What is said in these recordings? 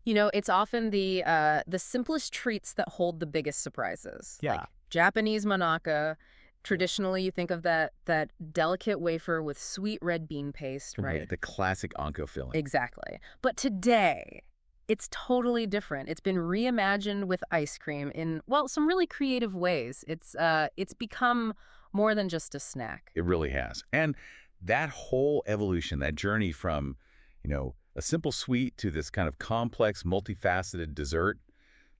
You know, it's often the simplest treats that hold the biggest surprises. Yeah. Like Japanese Monaka, traditionally you think of that delicate wafer with sweet red bean paste, Right. right? The classic Anko filling. Exactly. But today, it's totally different. It's been reimagined with ice cream in, well, some really creative ways. It's become more than just a snack. It really has. And that whole evolution, that journey from, a simple sweet to this kind of complex, multifaceted dessert,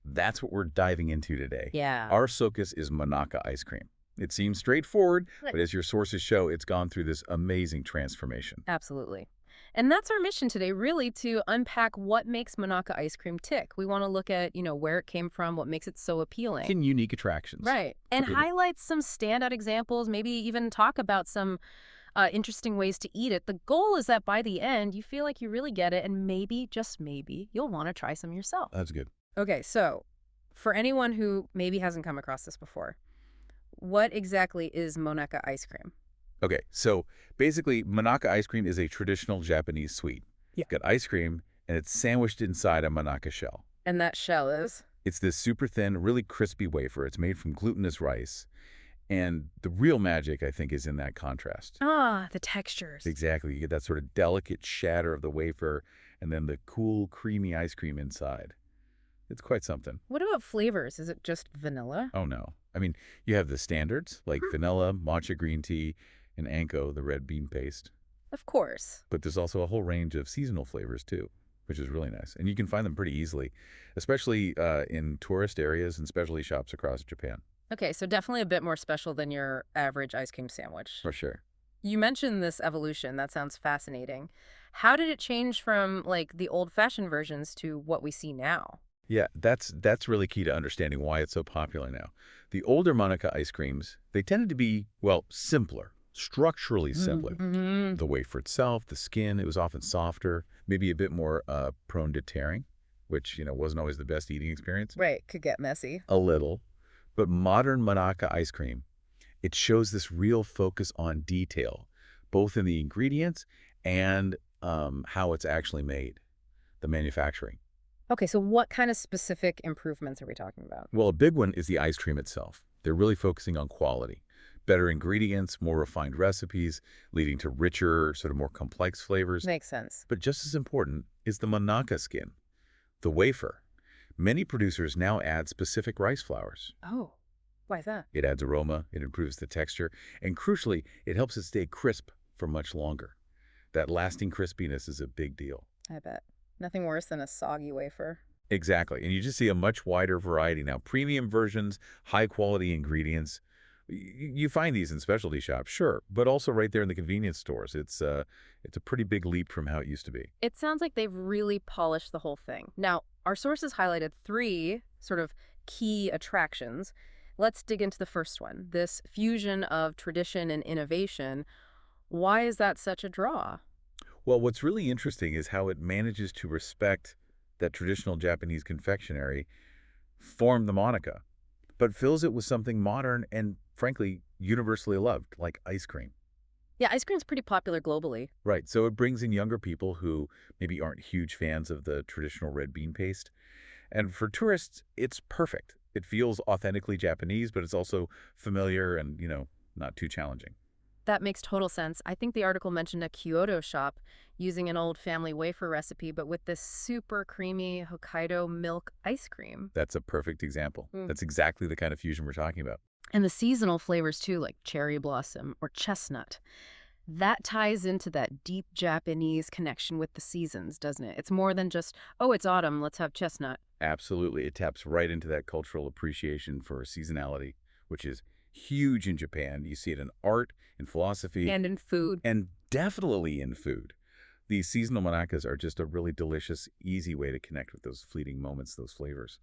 that's what we're diving into today. Yeah. Our focus is Monaka ice cream. It seems straightforward, Right. but as your sources show, it's gone through this amazing transformation. Absolutely. And that's our mission today, really, to unpack what makes Monaka ice cream tick. We want to look at, where it came from, what makes it so appealing. In unique attractions. Right. And highlight some standout examples, maybe even talk about some interesting ways to eat it. The goal is that by the end, you feel like you really get it, and maybe, just maybe, you'll want to try some yourself. That's good. Okay, so for anyone who maybe hasn't come across this before, what exactly is Monaka ice cream? Okay, so basically, Monaka ice cream is a traditional Japanese sweet. Yeah. You've got ice cream, and it's sandwiched inside a Monaka shell. And that shell is? It's this super thin, really crispy wafer. It's made from glutinous rice. And the real magic, I think, is in that contrast. Ah, the textures. Exactly. You get that sort of delicate shatter of the wafer and then the cool, creamy ice cream inside. It's quite something. What about flavors? Is it just vanilla? Oh, no. I mean, you have the standards like vanilla, matcha green tea, and Anko, the red bean paste. Of course. But there's also a whole range of seasonal flavors, too, which is really nice. And you can find them pretty easily, especially in tourist areas and specialty shops across Japan. Okay, so definitely a bit more special than your average ice cream sandwich. For sure. You mentioned this evolution. That sounds fascinating. How did it change from, like, the old-fashioned versions to what we see now? Yeah, that's really key to understanding why it's so popular now. The older Monaka ice creams, they tended to be, well, simpler, structurally simpler. Mm-hmm. The wafer itself, the skin, it was often softer, maybe a bit more prone to tearing, which, wasn't always the best eating experience. Right, could get messy. A little. But modern Monaka ice cream, it shows this real focus on detail, both in the ingredients and how it's actually made, the manufacturing. Okay, so what kind of specific improvements are we talking about? Well, a big one is the ice cream itself. They're really focusing on quality. Better ingredients, more refined recipes, leading to richer, sort of more complex flavors. Makes sense. But just as important is the Monaka skin, the wafer. Many producers now add specific rice flours. Oh, why is that? It adds aroma, it improves the texture, and crucially, it helps it stay crisp for much longer. That lasting crispiness is a big deal. I bet. Nothing worse than a soggy wafer. Exactly, and you just see a much wider variety now. Premium versions, high-quality ingredients. You find these in specialty shops, sure, but also right there in the convenience stores. It's a pretty big leap from how it used to be. It sounds like they've really polished the whole thing. Now, our sources highlighted 3 sort of key attractions. Let's dig into the first one, this fusion of tradition and innovation. Why is that such a draw? Well, what's really interesting is how it manages to respect that traditional Japanese confectionery form the Monaka, but fills it with something modern and, frankly, universally loved, like ice cream. Yeah, ice cream's pretty popular globally. Right, so it brings in younger people who maybe aren't huge fans of the traditional red bean paste. And for tourists, it's perfect. It feels authentically Japanese, but it's also familiar and, not too challenging. That makes total sense. I think the article mentioned a Kyoto shop using an old family wafer recipe, but with this super creamy Hokkaido milk ice cream. That's a perfect example. Mm. That's exactly the kind of fusion we're talking about. And the seasonal flavors too, like cherry blossom or chestnut. That ties into that deep Japanese connection with the seasons, doesn't it? It's more than just, oh, it's autumn, let's have chestnut. Absolutely. It taps right into that cultural appreciation for seasonality, which is huge in Japan. You see it in art, in philosophy, And in food. and definitely in food. These seasonal manakas are just a really delicious, easy way to connect with those fleeting moments, those flavors.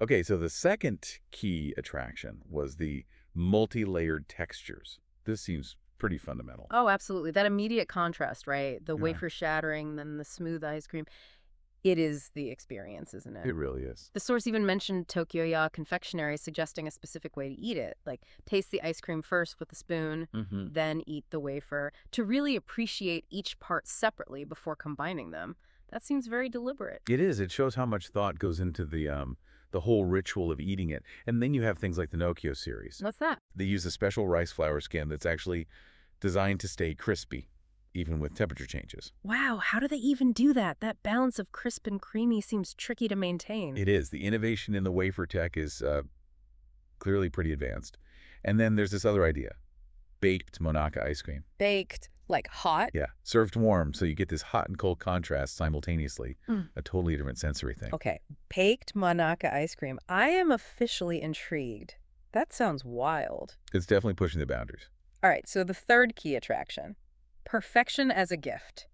Okay, so the second key attraction was the multi-layered textures. This seems pretty fundamental. Oh, absolutely. That immediate contrast, right? The Yeah. wafer shattering, then the smooth ice cream. It is the experience, isn't it? It really is. The source even mentioned Tokyo-ya confectionery, suggesting a specific way to eat it, like taste the ice cream first with a spoon, Mm-hmm. then eat the wafer, to really appreciate each part separately before combining them. That seems very deliberate. It is. It shows how much thought goes into the whole ritual of eating it. And then you have things like the Nokkyo series. What's that? They use a special rice flour skin that's actually designed to stay crispy, even with temperature changes. Wow, how do they even do that? That balance of crisp and creamy seems tricky to maintain. It is. The innovation in the wafer tech is clearly pretty advanced. And then there's this other idea, baked Monaka ice cream. Baked, like hot? Yeah, served warm, so you get this hot and cold contrast simultaneously. Mm. A totally different sensory thing. Okay, baked Monaka ice cream. I am officially intrigued. That sounds wild. It's definitely pushing the boundaries. All right, so the third key attraction, perfection as a gift.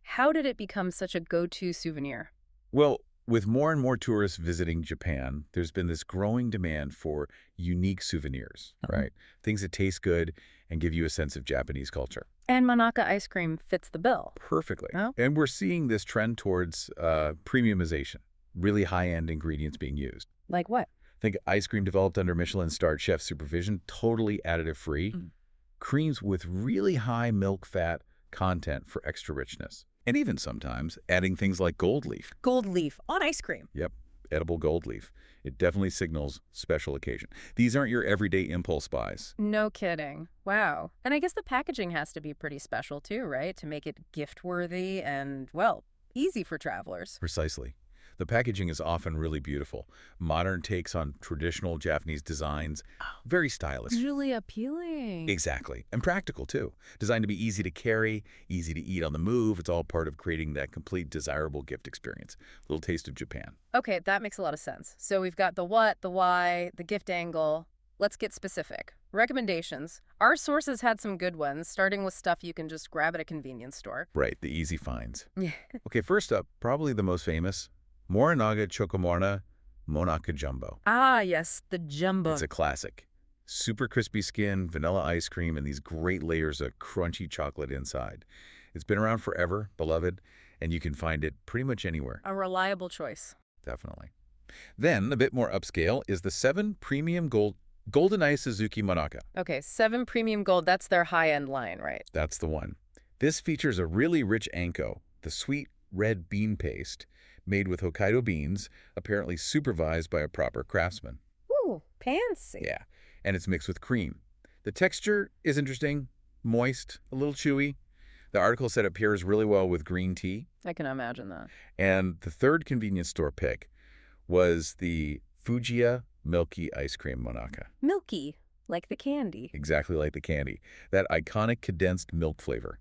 How did it become such a go-to souvenir? Well, with more and more tourists visiting Japan, there's been this growing demand for unique souvenirs, right? Things that taste good and give you a sense of Japanese culture. And Monaka ice cream fits the bill. Perfectly. Oh. And we're seeing this trend towards premiumization, really high-end ingredients being used. Like what? Think ice cream developed under Michelin-starred chef supervision, totally additive-free. Creams with really high milk fat content for extra richness. And even sometimes adding things like gold leaf. Gold leaf on ice cream. Yep, edible gold leaf. It definitely signals special occasion. These aren't your everyday impulse buys. No kidding. Wow. And I guess the packaging has to be pretty special too, right? To make it gift-worthy and, well, easy for travelers. Precisely. The packaging is often really beautiful. Modern takes on traditional Japanese designs. Very stylish. Visually appealing. Exactly. And practical, too. Designed to be easy to carry, easy to eat on the move. It's all part of creating that complete desirable gift experience. A little taste of Japan. Okay, that makes a lot of sense. So we've got the what, the why, the gift angle. Let's get specific. Recommendations. Our sources had some good ones, starting with stuff you can just grab at a convenience store. Right, the easy finds. Yeah. Okay, first up, probably the most famous, Morinaga Chokomorna Monaka Jumbo. Ah, yes, the jumbo. It's a classic. Super crispy skin, vanilla ice cream, and these great layers of crunchy chocolate inside. It's been around forever, beloved, and you can find it pretty much anywhere. A reliable choice. Definitely. Then, a bit more upscale, is the 7 Premium Golden Ice Suzuki Monaka. Okay, 7 Premium Gold, that's their high-end line, right? That's the one. This features a really rich anko, the sweet red bean paste, made with Hokkaido beans, apparently supervised by a proper craftsman. Ooh, fancy. Yeah, and it's mixed with cream. The texture is interesting, moist, a little chewy. The article said it pairs really well with green tea. I can imagine that. And the third convenience store pick was the Fujiya Milky Ice Cream Monaka. Milky, like the candy. Exactly like the candy. That iconic condensed milk flavor.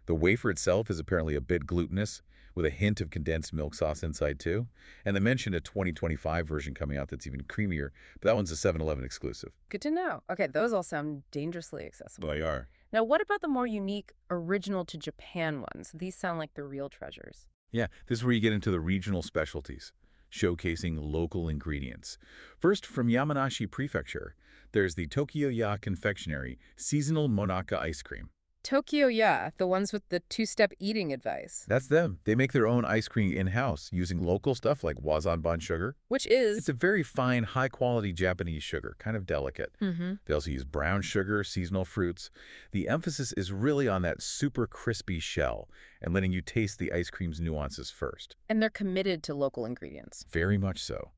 The wafer itself is apparently a bit glutinous, with a hint of condensed milk sauce inside too. And they mentioned a 2025 version coming out that's even creamier, but that one's a 7-Eleven exclusive. Good to know. Okay, those all sound dangerously accessible. They are. Now, what about the more unique, original to Japan ones? These sound like the real treasures. Yeah, this is where you get into the regional specialties, showcasing local ingredients. First, from Yamanashi Prefecture, there's the Tokyo-ya Confectionery Seasonal Monaka Ice Cream. Tokyo-ya, the ones with the two-step eating advice. That's them. They make their own ice cream in-house using local stuff like wazanban sugar. Which is... It's a very fine, high-quality Japanese sugar, kind of delicate. They also use brown sugar, seasonal fruits. The emphasis is really on that super crispy shell and letting you taste the ice cream's nuances first. And they're committed to local ingredients. Very much so.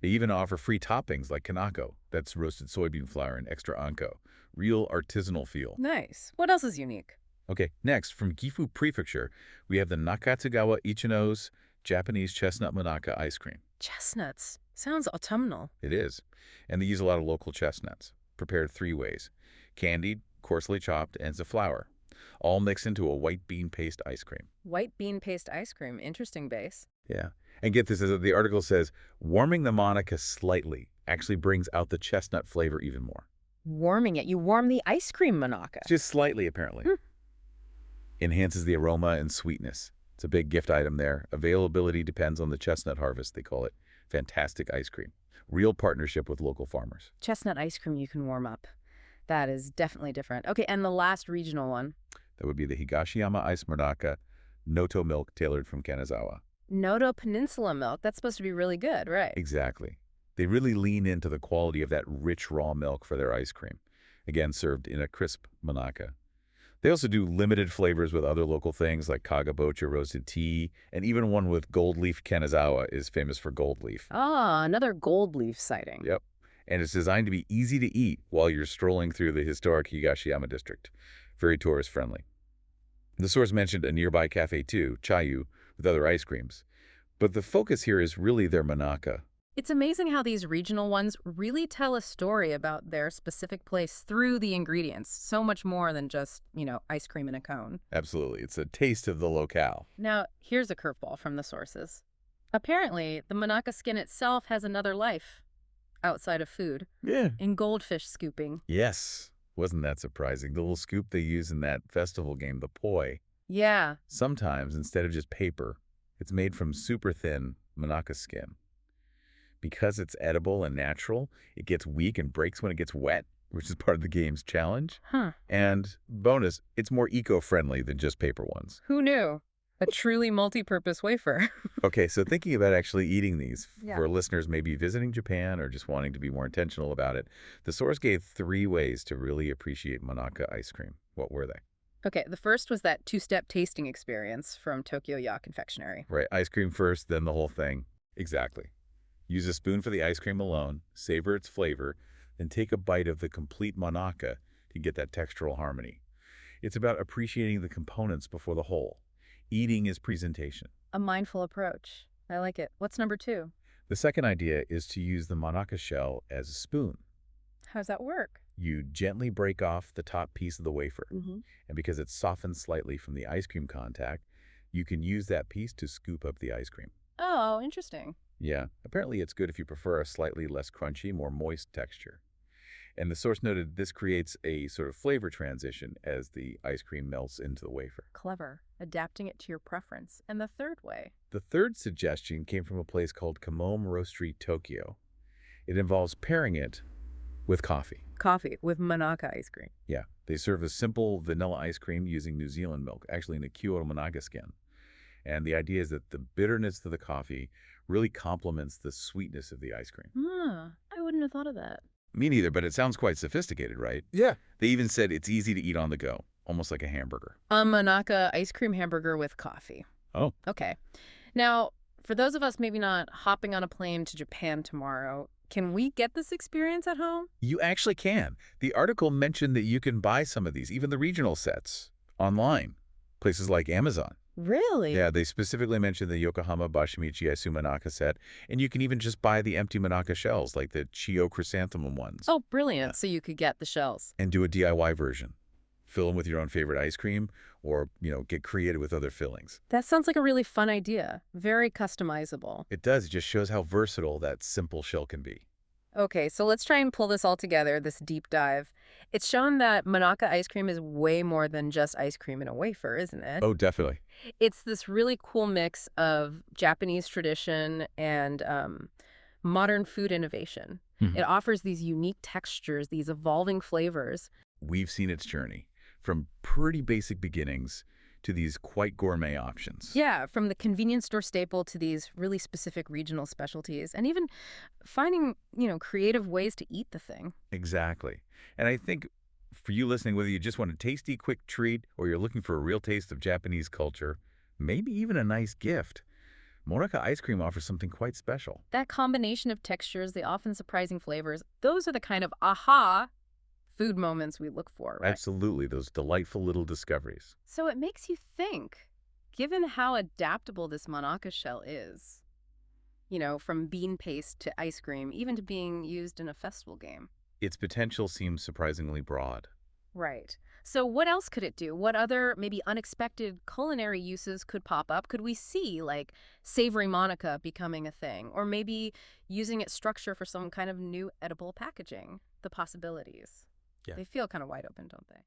They even offer free toppings like kanako, that's roasted soybean flour, and extra anko. Real artisanal feel. Nice. What else is unique? Okay, next, from Gifu Prefecture, we have the Nakatsugawa Ichino's Japanese Chestnut Monaka Ice Cream. Chestnuts. Sounds autumnal. It is. And they use a lot of local chestnuts, prepared 3 ways. Candied, coarsely chopped, and a flour. All mixed into a white bean paste ice cream. White bean paste ice cream. Interesting base. Yeah. And get this, as the article says, warming the Monaka slightly actually brings out the chestnut flavor even more. Warming it. You warm the ice cream, Monaka. Just slightly, apparently. Enhances the aroma and sweetness. It's a big gift item there. Availability depends on the chestnut harvest, they call it. Fantastic ice cream. Real partnership with local farmers. Chestnut ice cream you can warm up. That is definitely different. Okay, and the last regional one. That would be the Higashiyama Ice Monaka Noto milk tailored from Kanazawa. Noto Peninsula milk. That's supposed to be really good, right? Exactly. They really lean into the quality of that rich raw milk for their ice cream. Again, served in a crisp Monaka. They also do limited flavors with other local things like kagabocha roasted tea, and even one with gold leaf Kanazawa is famous for gold leaf. Ah, another gold leaf sighting. Yep. And it's designed to be easy to eat while you're strolling through the historic Higashiyama district. Very tourist friendly. The source mentioned a nearby cafe too, Chayu, with other ice creams. But the focus here is really their Monaka. It's amazing how these regional ones really tell a story about their specific place through the ingredients. So much more than just, ice cream in a cone. Absolutely. It's a taste of the locale. Now, here's a curveball from the sources. Apparently, the Monaka skin itself has another life outside of food, Yeah. in goldfish scooping. Yes. Wasn't that surprising? The little scoop they use in that festival game, the poi. Yeah, Sometimes, instead of just paper, it's made from super thin Monaka skin. Because it's edible and natural, it gets weak and breaks when it gets wet, which is part of the game's challenge. huh. And bonus, it's more eco-friendly than just paper ones. Who knew? A truly multi-purpose wafer. Okay, so thinking about actually eating these, Yeah. for listeners maybe visiting Japan or just wanting to be more intentional about it, the source gave 3 ways to really appreciate Monaka ice cream. What were they? Okay, the first was that two-step tasting experience from Tokyo Ya Confectionery. Right, ice cream first, then the whole thing. Exactly. Use a spoon for the ice cream alone, savor its flavor, then take a bite of the complete Monaka to get that textural harmony. It's about appreciating the components before the whole. Eating is presentation. A mindful approach. I like it. What's number 2? The second idea is to use the Monaka shell as a spoon. How's that work? You gently break off the top piece of the wafer, Mm-hmm. and because it's softened slightly from the ice cream contact, you can use that piece to scoop up the ice cream. Oh, interesting. Yeah, apparently it's good if you prefer a slightly less crunchy, more moist texture. And the source noted this creates a sort of flavor transition as the ice cream melts into the wafer. Clever. Adapting it to your preference. And the third way? The third suggestion came from a place called Kamome Roastery Tokyo. It involves pairing it with coffee. Coffee with Monaka ice cream. Yeah, they serve a simple vanilla ice cream using New Zealand milk, actually in a Kyoto Monaka skin. And the idea is that the bitterness of the coffee really complements the sweetness of the ice cream. I wouldn't have thought of that. Me neither, but it sounds quite sophisticated, right? Yeah. They even said it's easy to eat on the go, almost like a hamburger. A Monaka ice cream hamburger with coffee. Oh. Okay. Now, for those of us maybe not hopping on a plane to Japan tomorrow, can we get this experience at home? You actually can. The article mentioned that you can buy some of these, even the regional sets, online. Places like Amazon. Really? Yeah, they specifically mentioned the Yokohama Bashimichi Yasu Monaka set, and you can even just buy the empty Monaka shells, like the Chio chrysanthemum ones. Oh, brilliant. So you could get the shells. And do a DIY version. Fill them with your own favorite ice cream, or, get creative with other fillings. That sounds like a really fun idea. Very customizable. It does. It just shows how versatile that simple shell can be. Okay, so let's try and pull this all together, this deep dive. It's shown that Monaka ice cream is way more than just ice cream in a wafer, isn't it? Oh, definitely. It's this really cool mix of Japanese tradition and modern food innovation. Mhm. It offers these unique textures, these evolving flavors. We've seen its journey, from pretty basic beginnings to these quite gourmet options. Yeah, from the convenience store staple to these really specific regional specialties, and even finding, creative ways to eat the thing. Exactly. And I think for you listening, whether you just want a tasty, quick treat or you're looking for a real taste of Japanese culture, maybe even a nice gift, Monaka ice cream offers something quite special. That combination of textures, the often surprising flavors, those are the kind of aha food moments we look for, right? Absolutely, those delightful little discoveries. So it makes you think, given how adaptable this Monaka shell is, from bean paste to ice cream, even to being used in a festival game. Its potential seems surprisingly broad. Right. So what else could it do? What other maybe unexpected culinary uses could pop up? Could we see like savory Monaka becoming a thing? Or maybe using its structure for some kind of new edible packaging? The possibilities. Yeah. They feel kind of wide open, don't they?